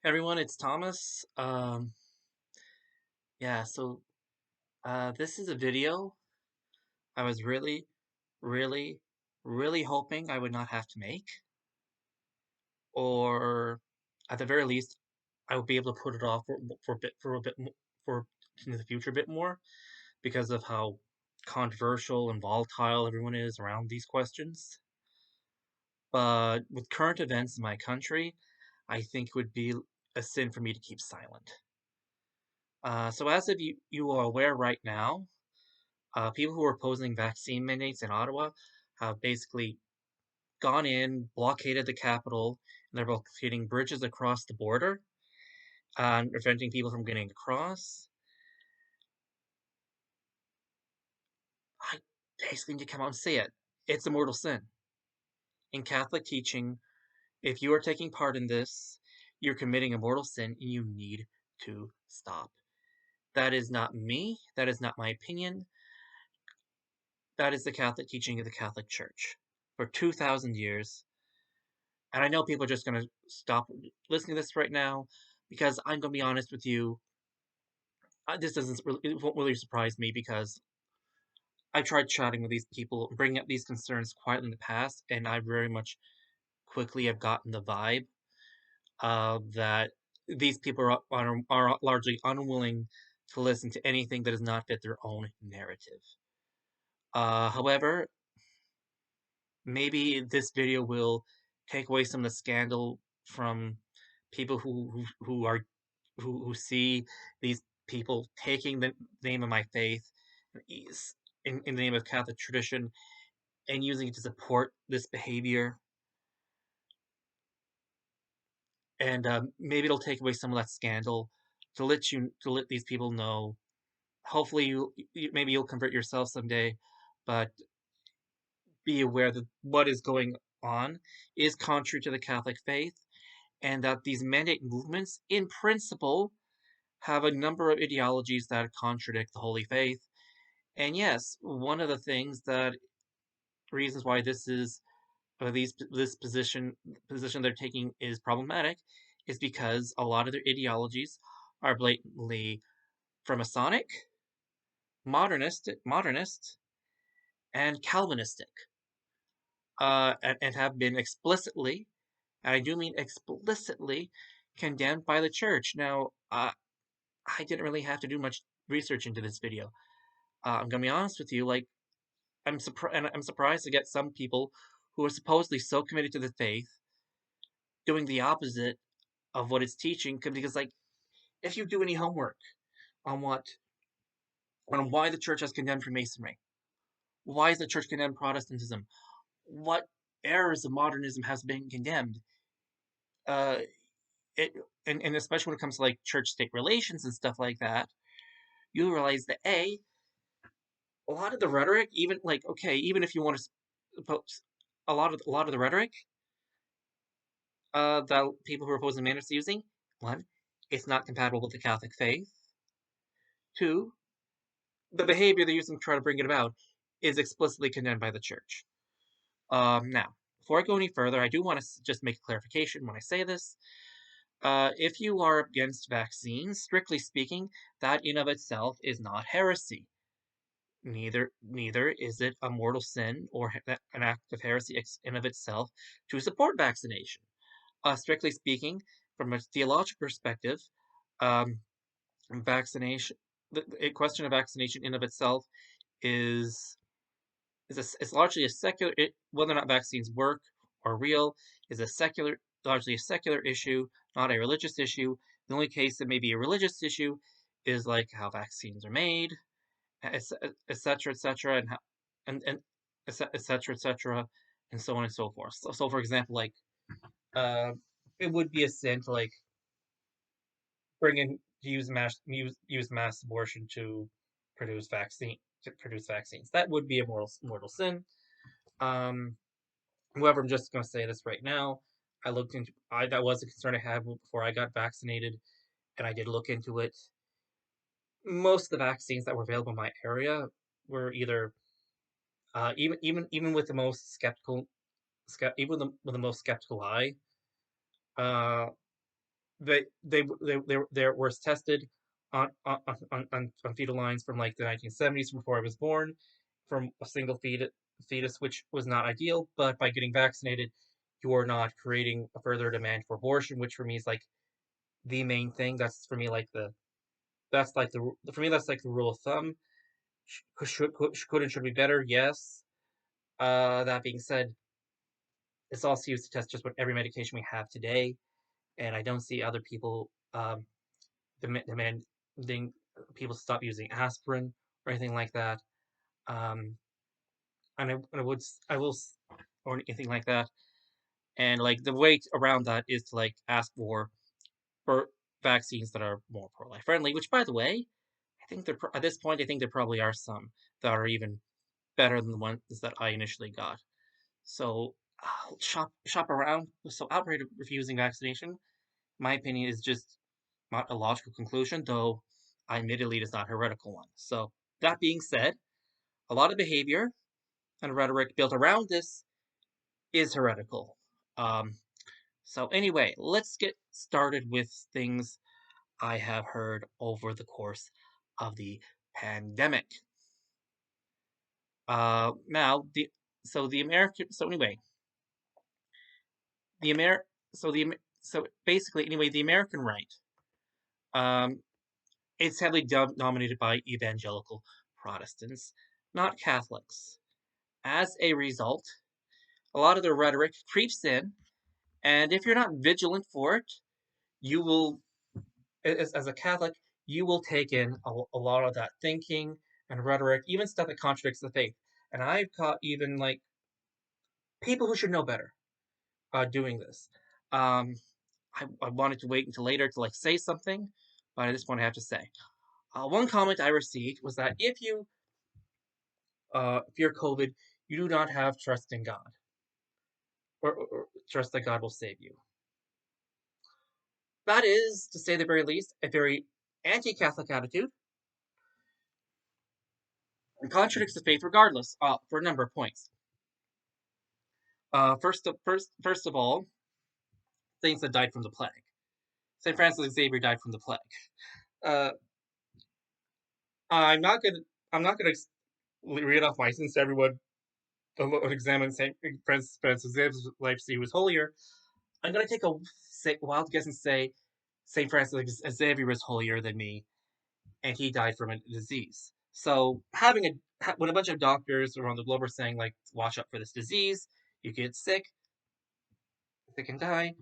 Everyone, it's Thomas. Yeah, so this is a video I was really, really hoping I would not have to make, or at the very least, I would be able to put it off for a bit for into the future a bit more because of how controversial and volatile everyone is around these questions. But with current events in my country, I think it would be a sin for me to keep silent. So as of you are aware right now, people who are opposing vaccine mandates in Ottawa have basically gone in, blockaded the capital, and they're blockading bridges across the border and preventing people from getting across. I basically need to come out and say it. It's a mortal sin. In Catholic teaching, if you are taking part in this, you're committing a mortal sin and you need to stop. That is not me. That is not my opinion. That is the Catholic teaching of the Catholic Church. For 2,000 years, and I know people are just going to stop listening to this right now because I'm going to be honest with you. This it won't really surprise me because I tried chatting with these people, bringing up these concerns quietly in the past, and I very much quickly have gotten the vibe that these people are largely unwilling to listen to anything that does not fit their own narrative. However, maybe this video will take away some of the scandal from people who see these people taking the name of my faith in the name of Catholic tradition and using it to support this behavior. And maybe it'll take away some of that scandal to let these people know. Hopefully, maybe you'll convert yourself someday, but be aware that what is going on is contrary to the Catholic faith, and that these mandate movements, in principle, have a number of ideologies that contradict the Holy Faith. And yes, one of the reasons why this position they're taking is problematic is because a lot of their ideologies are blatantly from Masonic, modernist, and Calvinistic, and have been explicitly, and I do mean explicitly, condemned by the Church. Now, I didn't really have to do much research into this video. I'm gonna be honest with you, like I'm surprised to get some people who are supposedly so committed to the faith doing the opposite of what it's teaching. Because, like, if you do any homework on why the church has condemned Freemasonry, why has the church condemned Protestantism, what errors of modernism has been condemned, uh, it and especially when it comes to like church-state relations and stuff like that, you realize that a lot of the rhetoric, even like okay, even if you want to oppose a lot of the rhetoric that people who are opposing mandates are using, one, it's not compatible with the Catholic faith. Two, the behavior they're using to try to bring it about is explicitly condemned by the church. Now, before I go any further, I do want to just make a clarification when I say this. If you are against vaccines, strictly speaking, that in of itself is not heresy. Neither is it a mortal sin or an act of heresy in of itself to support vaccination. Strictly speaking, from a theological perspective, um, vaccination, a question of vaccination in of itself is it's largely a secular. Whether or not vaccines work or real is largely a secular issue, not a religious issue. The only case that may be a religious issue is like how vaccines are made, etc., etc., and etc., etc., and so on and so forth. So for example, like uh, it would be a sin to like bring in use mass abortion to produce vaccines. That would be a mortal sin. Um, However, I'm just going to say this right now. That was a concern I had before I got vaccinated, and I did look into it. Most of the vaccines that were available in my area were either even with the most skeptical, even with the most skeptical eye, uh, they were tested on fetal lines from like the 1970s, before I was born, from a single fetus, which was not ideal. But by getting vaccinated, you're not creating a further demand for abortion, which for me is like the main thing. That's for me like the rule of thumb. Could and should be better, yes. That being said, it's also used to test just about every medication we have today, and I don't see other people demanding people to stop using aspirin or anything like that. Um, and I will, or anything like that. And like the way around that is to like ask for vaccines that are more pro-life friendly. Which, by the way, I think at this point, I think there probably are some that are even better than the ones that I initially got. So shop around. So outright refusing vaccination, my opinion, is just not a logical conclusion, though admittedly it is not a heretical one. So that being said, a lot of behavior and rhetoric built around this is heretical. Um, so anyway, let's get started with things I have heard over the course of the pandemic. Now the American so anyway the Amer so the so basically anyway the American right um it's heavily dominated by evangelical Protestants, not Catholics. As a result, a lot of the rhetoric creeps in, and if you're not vigilant for it, you will, as a Catholic, you will take in a lot of that thinking and rhetoric, even stuff that contradicts the faith. And I've caught even like people who should know better doing this. Um, I wanted to wait until later to like say something, but at this point I have to say. One comment I received was that if you're COVID, you do not have trust in God, or trust that God will save you. That is, to say the very least, a very anti-Catholic attitude, and contradicts the faith regardless, for a number of points. First of all, saints that died from the plague. Saint Francis Xavier died from the plague. Uh, I'm not gonna I'm not gonna read off my sins to everyone examine Saint Francis Xavier's life, see who was holier. I'm gonna take a wild guess and say Saint Francis Xavier was holier than me, and he died from a disease. So when a bunch of doctors around the globe are saying like, watch out for this disease, you get sick and die.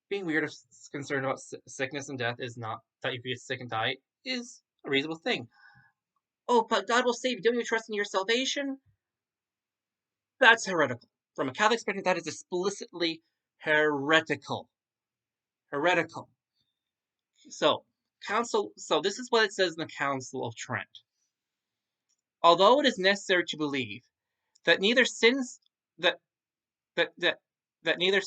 Being weird or concerned about sickness and death is not that you get sick and die is a reasonable thing. Oh, but God will save you. Don't you trust in your salvation? That's heretical. From a Catholic perspective, that is explicitly heretical. Heretical. So, So this is what it says in the Council of Trent. Although it is necessary to believe that neither sins that that that that neither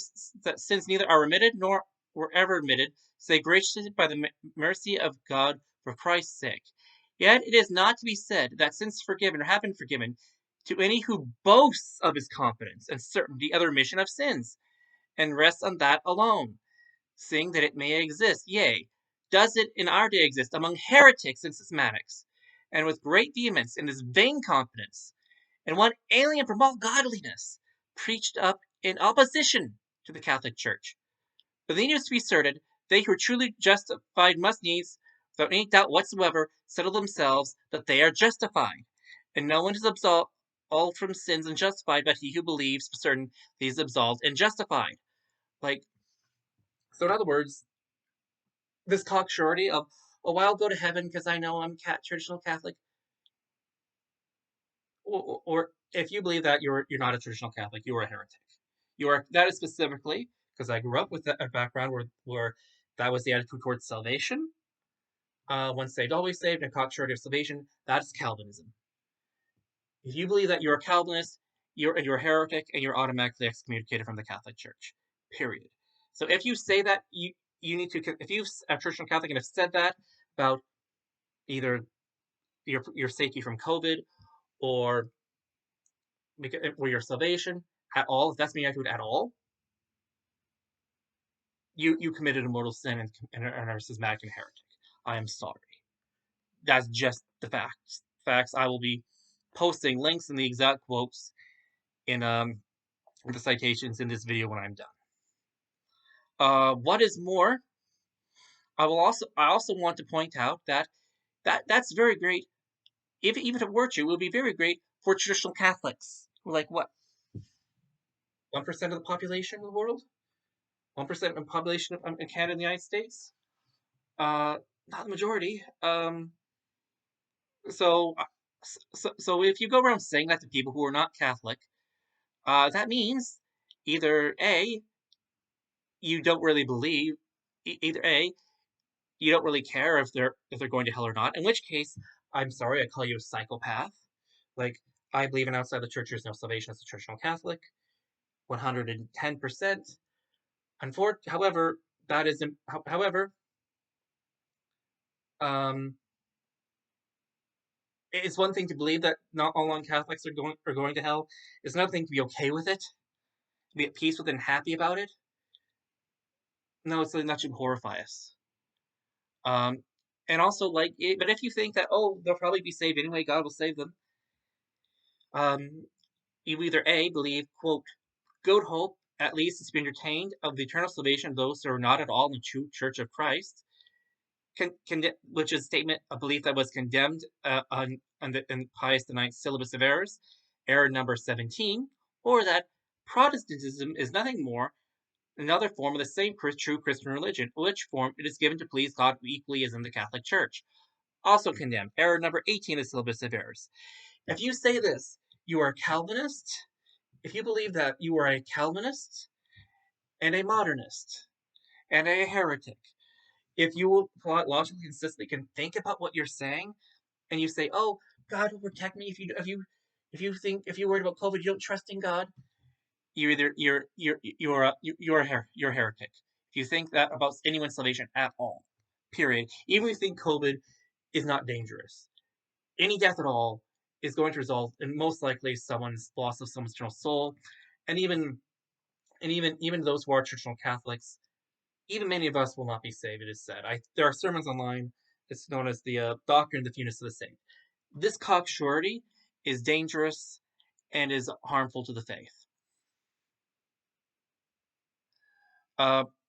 that sins neither are remitted nor were ever remitted, save graciously by the mercy of God for Christ's sake. Yet it is not to be said that sins forgiven or have been forgiven to any who boasts of his confidence and certainty of the remission of sins, and rests on that alone, seeing that it may exist, yea, does it in our day exist among heretics and schismatics, and with great vehemence in this vain confidence, and one alien from all godliness, preached up in opposition to the Catholic Church. But it needs to be asserted, they who are truly justified must needs, without any doubt whatsoever, settle themselves that they are justified, and no one is absolved from sins and justified but he who believes for certain he is absolved and justified. Like, so in other words, this cocksurety of, oh, I'll go to heaven because I know I'm traditional Catholic, or if you believe that you're not a traditional Catholic, you are a heretic. That is specifically because I grew up with a background where that was the attitude towards salvation. Once saved, always saved, and cocksurety of salvation. That is Calvinism. If you believe that you're a Calvinist, you're a heretic, and you're automatically excommunicated from the Catholic Church. Period. So if you say that, you need to, if you are traditional Catholic and have said that about either your safety from COVID or because, or your salvation at all, if that's being attitude at all, you committed a mortal sin and are a schismatic and heretic. I am sorry. That's just the facts. Facts. I will be posting links and the exact quotes in the citations in this video when I'm done. What is more, I also want to point out that's very great. Even if it were true, it would be very great for traditional Catholics. Like what? 1% of the population of the world? 1% of the population in Canada and the United States? Not the majority. So, so if you go around saying that to people who are not Catholic, that means either A, you don't really believe, either A, you don't really care if they're going to hell or not. In which case, I'm sorry, I call you a psychopath. Like, I believe in outside the church there's no salvation as a traditional Catholic, 110%. However, that is however, it's one thing to believe that not all non-Catholics are going to hell. It's another thing to be okay with it, be at peace with it, and happy about it. No, it's something that should horrify us. And also, like, but if you think that, oh, they'll probably be saved anyway, God will save them, you either A, believe, quote, good hope, at least, is to be entertained of the eternal salvation of those who are not at all in the true Church of Christ, which is a statement, a belief that was condemned in Pius IX's Syllabus of Errors, error number 17, or that Protestantism is nothing more another form of the same true Christian religion, which form it is given to please God equally as in the Catholic Church. Also condemned. Error number 18 of the Syllabus of Errors. If you say this, you are a Calvinist. If you believe that you are a Calvinist and a Modernist and a heretic, if you will logically consistently can think about what you're saying, and you say, "Oh, God will protect me," if you're worried about COVID, you don't trust in God, you're a heretic. If you think that about anyone's salvation at all, period, even if you think COVID is not dangerous, any death at all is going to result in most likely someone's loss of someone's eternal soul, and even those who are traditional Catholics, even many of us will not be saved. It is said. There are sermons online. It's known as the doctrine of the fewness of the saint. This cocksurety is dangerous and is harmful to the faith.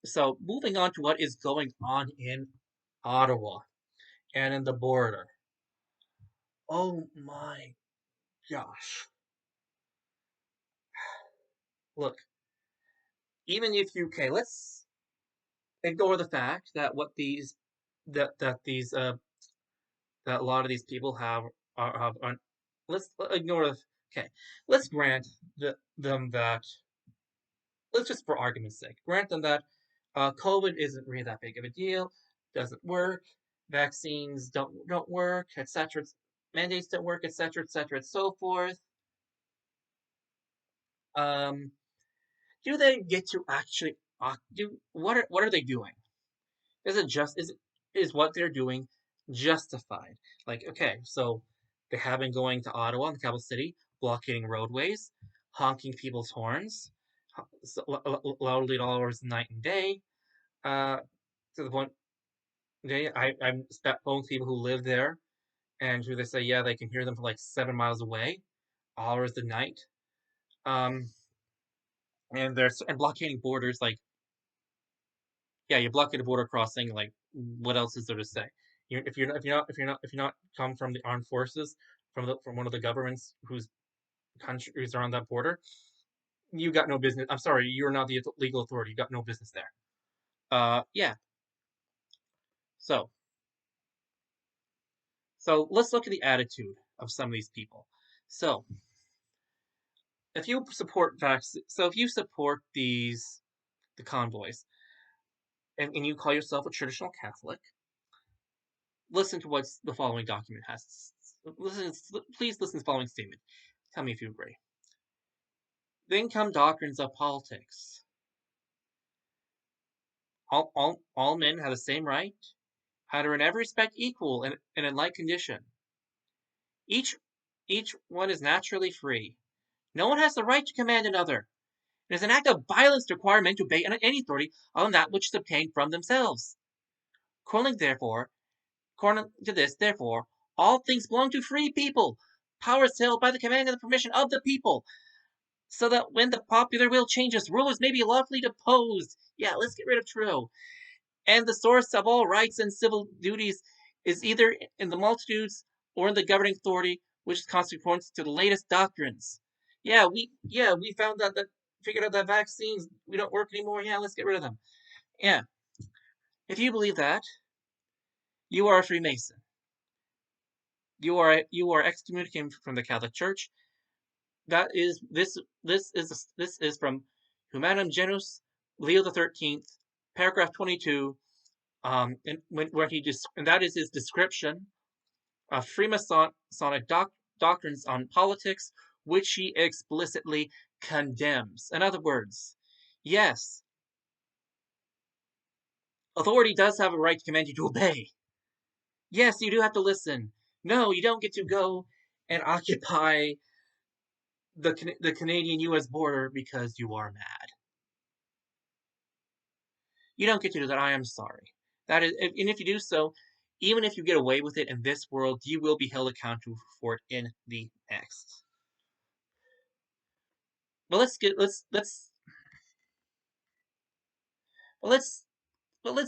So moving on to what is going on in Ottawa and in the border. Oh my gosh. Look, even if you, okay, let's ignore the fact that that a lot of these people have let's ignore okay, let's grant them that, let's just for argument's sake grant them that COVID isn't really that big of a deal, doesn't work, vaccines don't work, etc., mandates don't work, etc., and so forth. Do they get to actually do what are they doing? Is what they're doing justified? Like, okay, so they have been going to Ottawa, the capital city, blockading roadways, honking people's horns, loudly at all hours of night and day, to the point. I'm both people who live there, and who they say, yeah, they can hear them from like 7 miles away, all hours of the night. And they're blockading borders, like, yeah, you blockade a border crossing. Like, what else is there to say? If you're not come from the armed forces, from one of the governments whose countries are on that border, you got no business. I'm sorry, you're not the legal authority. You got no business there. Yeah. So let's look at the attitude of some of these people. So if you support the convoys, and you call yourself a traditional Catholic, listen to what the following document has. Please listen to the following statement. Tell me if you agree. Then come doctrines of politics. All men have the same right, are in every respect equal and in like condition. Each one is naturally free. No one has the right to command another, It is an act of violence to require men to obey any authority on that which is obtained from themselves. According to this, therefore, all things belong to free people. Power is held by the command and the permission of the people, so that when the popular will changes, rulers may be lawfully deposed. Yeah, let's get rid of Trudeau. And the source of all rights and civil duties is either in the multitudes or in the governing authority, which corresponds to the latest doctrines. We found out that figured out that vaccines we don't work anymore. Yeah, let's get rid of them. Yeah. If you believe that, you are a Freemason. You are excommunicated from the Catholic Church. That is this is from Humanum Genus, Leo XIII, paragraph 22. And that is his description of Freemasonic doctrines on politics, which he explicitly condemns. In other words, yes, authority does have a right to command you to obey. Yes, you do have to listen. No, you don't get to go and occupy the Canadian-U.S. border because you are mad. You don't get to do that. I am sorry. And if you do so, even if you get away with it in this world, you will be held accountable for it in the next. But let's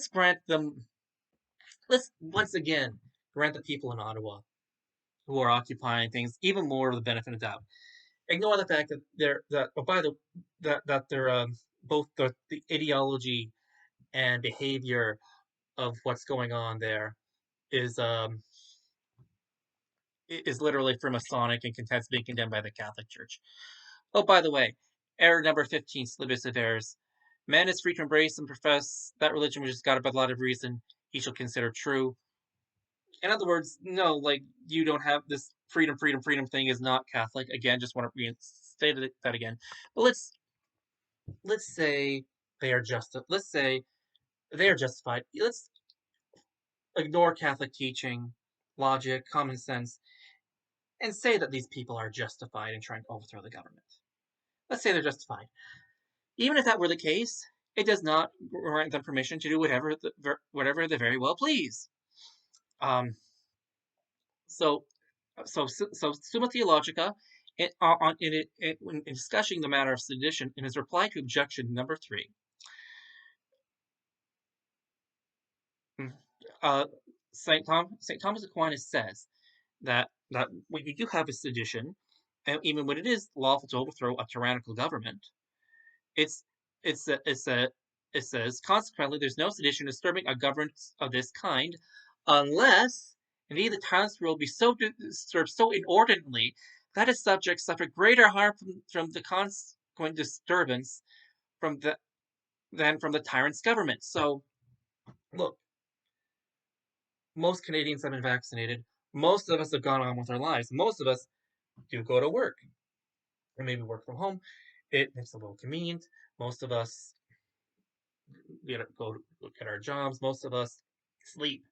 grant them. Let's once again grant the people in Ottawa who are occupying things even more of the benefit of the doubt. Ignore the fact that they're both the ideology and behavior of what's going on there is literally for Masonic and contents being condemned by the Catholic Church. Oh, by the way, error number 15, Slibus of errors. Man is free to embrace and profess that religion which is guided by the light of reason he shall consider true. In other words, no, like, you don't have this freedom thing is not Catholic. Again, just want to reinstate that again. But let's say they are let's say they are justified. Let's ignore Catholic teaching, logic, common sense, and say that these people are justified in trying to overthrow the government. Let's say they're justified. Even if that were the case, it does not grant them permission to do whatever they very well please. So Summa Theologica, in discussing the matter of sedition, in his reply to objection number 3, St. Thomas Aquinas says that when you do have a sedition, and even when it is lawful to overthrow a tyrannical government, it says, consequently, there's no sedition disturbing a governance of this kind, unless, indeed, the tyrant's rule be so disturbed so inordinately that its subjects suffer greater harm from the consequent disturbance than from the tyrant's government. So, look, most Canadians have been vaccinated. Most of us have gone on with our lives. Most of us do go to work, or maybe work from home. It makes it a little convenient. Most of us go at our jobs. Most of us sleep.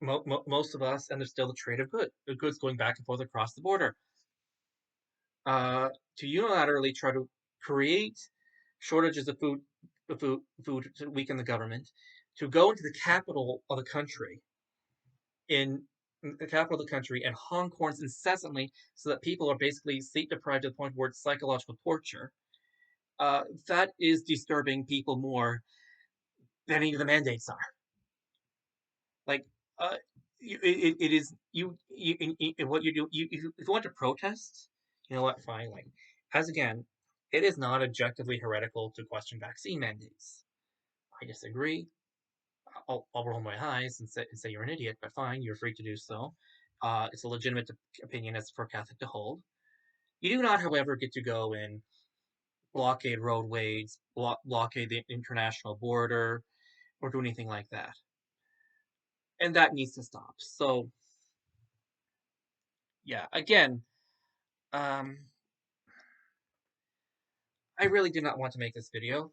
Most of us, and there's still the trade of goods going back and forth across the border. To unilaterally try to create shortages of food to weaken the government, to go into the capital of the country, and honk horns incessantly so that people are basically sleep deprived to the point where it's psychological torture. That is disturbing people more than any of the mandates are. Like, it is what you do. If you want to protest, you know what? Fine. Like, as again, it is not objectively heretical to question vaccine mandates. I disagree. I'll roll my eyes and say you're an idiot, but fine, you're free to do so. It's a legitimate opinion as for a Catholic to hold. You do not, however, get to go and blockade roadways, blockade the international border, or do anything like that. And that needs to stop. So, yeah, again, I really did not want to make this video.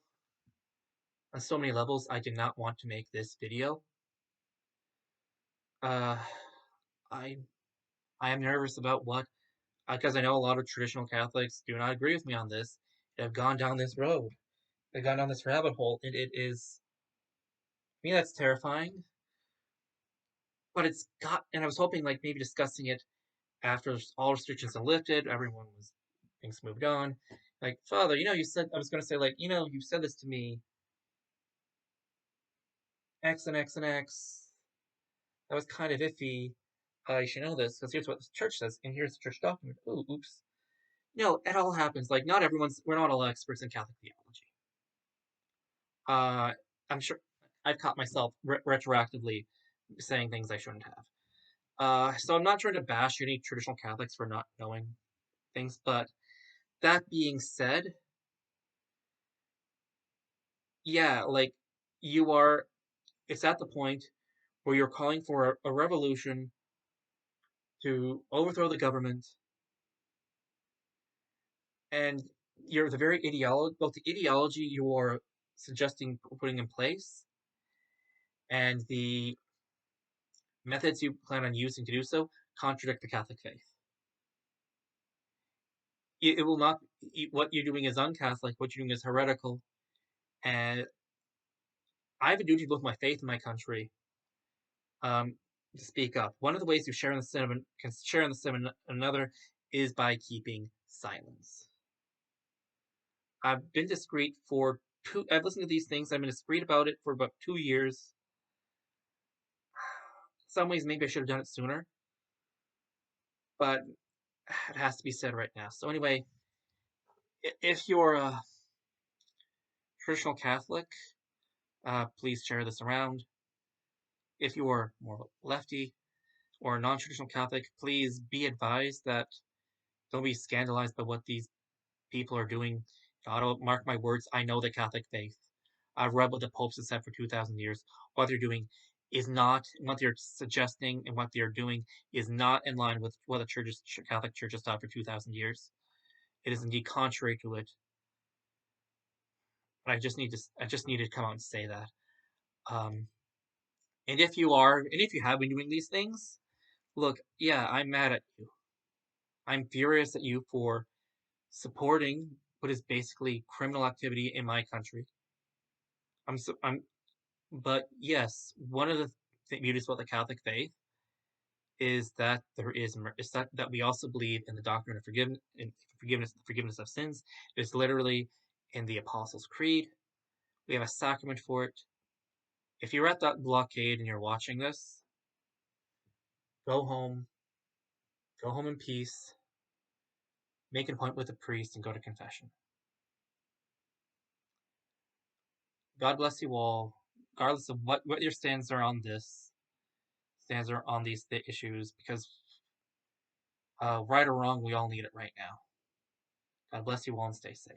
On so many levels, I did not want to make this video. I am nervous about what because I know a lot of traditional Catholics do not agree with me on this. They have gone down this road. They've gone down this rabbit hole, and it is, I mean, that's terrifying. But it's got, and I was hoping, like, maybe discussing it after all restrictions are lifted, everyone was, things moved on. Like, Father, you said, I was going to say, like, you said this to me, X and X and X. That was kind of iffy. You should know this, because here's what the church says, and here's the church document. Oh, oops. It all happens. Like, we're not all experts in Catholic theology. I'm sure I've caught myself retroactively saying things I shouldn't have. So I'm not trying to bash any traditional Catholics for not knowing things, but that being said, yeah, like, it's at the point where you're calling for a revolution to overthrow the government, and you're the very both the ideology you're suggesting putting in place and the methods you plan on using to do so contradict the Catholic faith. It will not. What you're doing is un-Catholic. What you're doing is heretical, and I have a duty both my faith and my country to speak up. One of the ways you share in the sin can share in the sin of another is by keeping silence. I've been discreet for I've listened to these things. I've been discreet about it for about 2 years. In some ways, maybe I should have done it sooner, but it has to be said right now. So anyway, if you're a traditional Catholic, please share this around. If you are more lefty or non-traditional Catholic, please be advised that don't be scandalized by what these people are doing. Mark my words, I know the Catholic faith. I've read what the popes have said for 2,000 years. What they're doing is not, what they're suggesting and what they're doing is not in line with what the Catholic Church has taught for 2,000 years. It is indeed contrary to it. But I just need to come out and say that. And if you have been doing these things, look, yeah, I'm mad at you. I'm furious at you for supporting what is basically criminal activity in my country. But yes, one of the beauties about the Catholic faith is that that we also believe in the doctrine of forgiveness of sins. It's literally in the Apostles' Creed. We have a sacrament for it. If you're at that blockade and you're watching this, go home in peace, make an appointment with a priest, and go to confession. God bless you all, regardless of what your stands are on these issues, because right or wrong, we all need it right now. God bless you all and stay safe.